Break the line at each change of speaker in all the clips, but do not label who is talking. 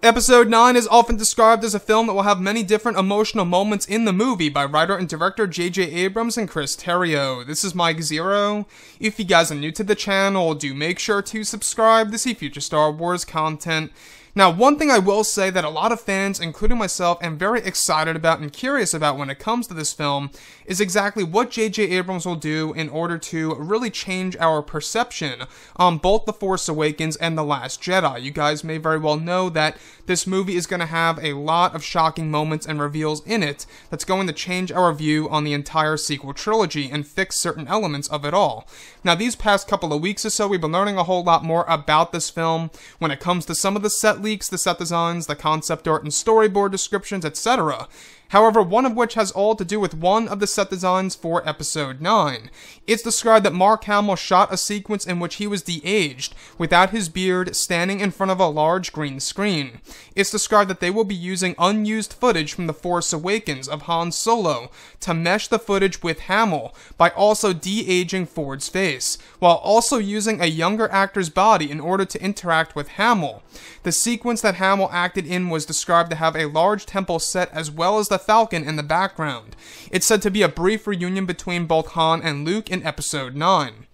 Episode 9 is often described as a film that will have many different emotional moments in the movie by writer and director J.J. Abrams and Chris Terrio. This is Mike Zero. If you guys are new to the channel, do make sure to subscribe to see future Star Wars content. Now, one thing I will say that a lot of fans, including myself, am very excited about and curious about when it comes to this film is exactly what J.J. Abrams will do in order to really change our perception on both The Force Awakens and The Last Jedi. You guys may very well know that this movie is going to have a lot of shocking moments and reveals in it that's going to change our view on the entire sequel trilogy and fix certain elements of it all. Now, these past couple of weeks or so, we've been learning a whole lot more about this film when it comes to some of the set leaks, the set designs, the concept art and storyboard descriptions, etc. However, one of which has all to do with one of the set designs for Episode 9. It's described that Mark Hamill shot a sequence in which he was de-aged, without his beard, standing in front of a large green screen. It's described that they will be using unused footage from The Force Awakens of Han Solo to mesh the footage with Hamill by also de-aging Ford's face, while also using a younger actor's body in order to interact with Hamill. The sequence that Hamill acted in was described to have a large temple set as well as the Falcon in the background. It's said to be a brief reunion between both Han and Luke in Episode 9.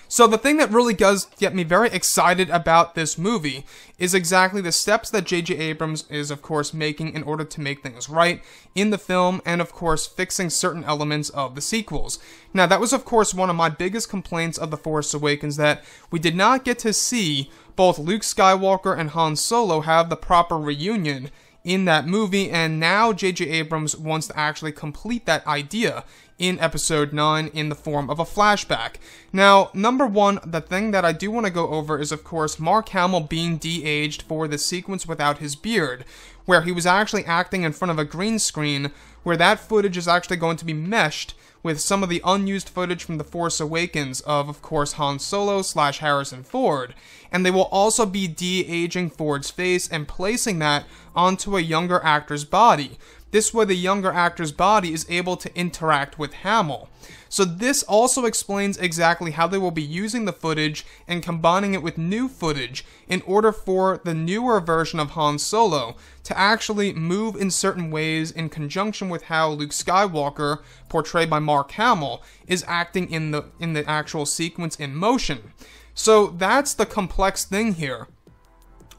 So the thing that really does get me very excited about this movie is exactly the steps that J.J. Abrams is, of course, making in order to make things right in the film and, of course, fixing certain elements of the sequels. Now, that was, of course, one of my biggest complaints of The Force Awakens, that we did not get to see both Luke Skywalker and Han Solo have the proper reunion in that movie, and now J.J. Abrams wants to actually complete that idea in Episode 9 in the form of a flashback. Now, number one, the thing that I do want to go over is, of course, Mark Hamill being de-aged for the sequence without his beard, where he was actually acting in front of a green screen, where that footage is actually going to be meshed with some of the unused footage from The Force Awakens of course, Han Solo / Harrison Ford. And they will also be de-aging Ford's face and placing that onto a younger actor's body. This way, the younger actor's body is able to interact with Hamill. So this also explains exactly how they will be using the footage and combining it with new footage in order for the newer version of Han Solo to actually move in certain ways in conjunction with how Luke Skywalker, portrayed by Mark Hamill, is acting in the actual sequence in motion. So that's the complex thing here.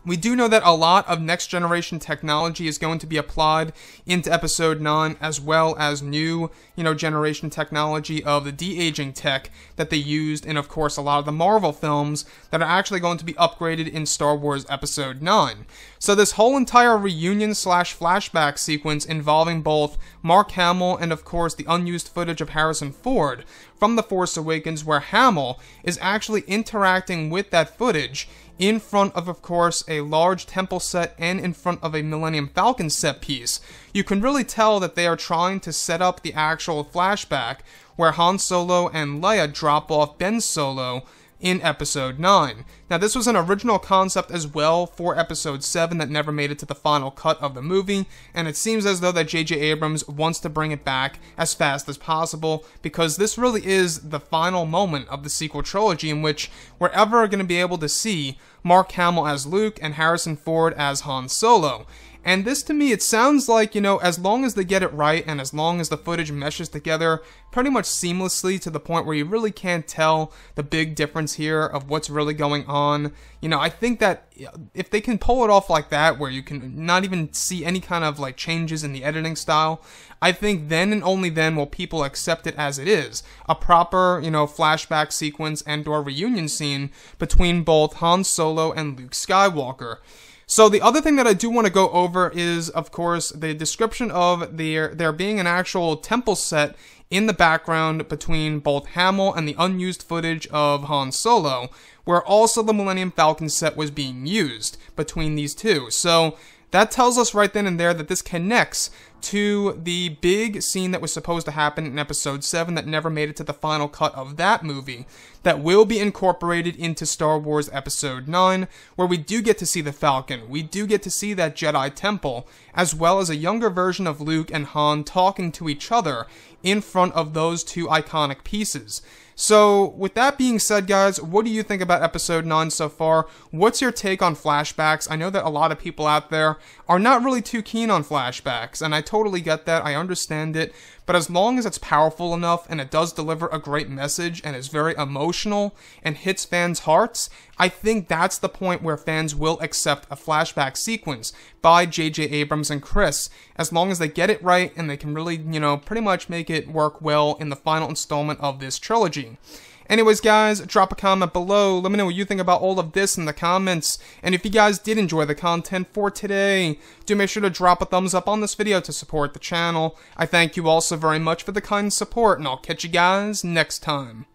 We do know that a lot of next-generation technology is going to be applied into Episode 9, as well as new, generation technology of the de-aging tech that they used in, of course, a lot of the Marvel films that are actually going to be upgraded in Star Wars Episode 9. So this whole entire reunion / flashback sequence involving both Mark Hamill and, of course, the unused footage of Harrison Ford from The Force Awakens, where Hamill is actually interacting with that footage in front of course, a large temple set and in front of a Millennium Falcon set piece. You can really tell that they are trying to set up the actual flashback where Han Solo and Leia drop off Ben Solo in Episode 9. Now, this was an original concept as well for Episode 7 that never made it to the final cut of the movie, and it seems as though that J.J. Abrams wants to bring it back as fast as possible, because this really is the final moment of the sequel trilogy in which we're ever going to be able to see Mark Hamill as Luke and Harrison Ford as Han Solo. And this, to me, it sounds like, as long as they get it right and as long as the footage meshes together pretty much seamlessly to the point where you really can't tell the big difference here of what's really going on, I think that if they can pull it off like that, where you can not even see any kind of, changes in the editing style, I think then and only then will people accept it as it is. A proper, flashback sequence and or reunion scene between both Han Solo and Luke Skywalker. So the other thing that I do want to go over is, of course, the description of there being an actual temple set in the background between both Hamill and the unused footage of Han Solo, where also the Millennium Falcon set was being used between these two. So that tells us right then and there that this connects to the big scene that was supposed to happen in Episode 7 that never made it to the final cut of that movie, that will be incorporated into Star Wars Episode 9, where we do get to see the Falcon, we do get to see that Jedi Temple, as well as a younger version of Luke and Han talking to each other in front of those two iconic pieces. So, with that being said, guys, what do you think about episode 9 so far? What's your take on flashbacks? I know that a lot of people out there are not really too keen on flashbacks, and I totally get that, I understand it, but as long as it's powerful enough and it does deliver a great message and is very emotional and hits fans' hearts, I think that's the point where fans will accept a flashback sequence by J.J. Abrams and Chris, as long as they get it right and they can really, pretty much make it work well in the final installment of this trilogy. Anyways, guys, drop a comment below. Let me know what you think about all of this in the comments. And if you guys did enjoy the content for today, do make sure to drop a thumbs up on this video to support the channel. I thank you all so very much for the kind support, and I'll catch you guys next time.